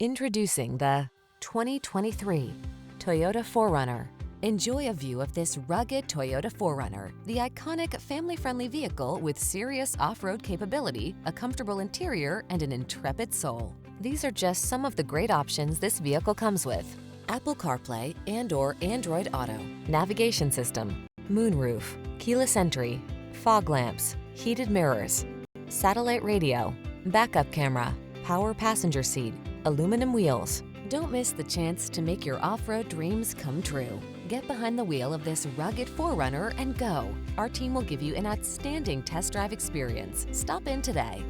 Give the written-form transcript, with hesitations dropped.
Introducing the 2023 Toyota 4Runner. Enjoy a view of this rugged Toyota 4Runner, the iconic family-friendly vehicle with serious off-road capability, a comfortable interior, and an intrepid soul. These are just some of the great options this vehicle comes with: Apple CarPlay and/or Android Auto, navigation system, moonroof, keyless entry, fog lamps, heated mirrors, satellite radio, backup camera, power passenger seat, aluminum wheels. Don't miss the chance to make your off-road dreams come true. Get behind the wheel of this rugged 4Runner and go. Our team will give you an outstanding test drive experience. Stop in today.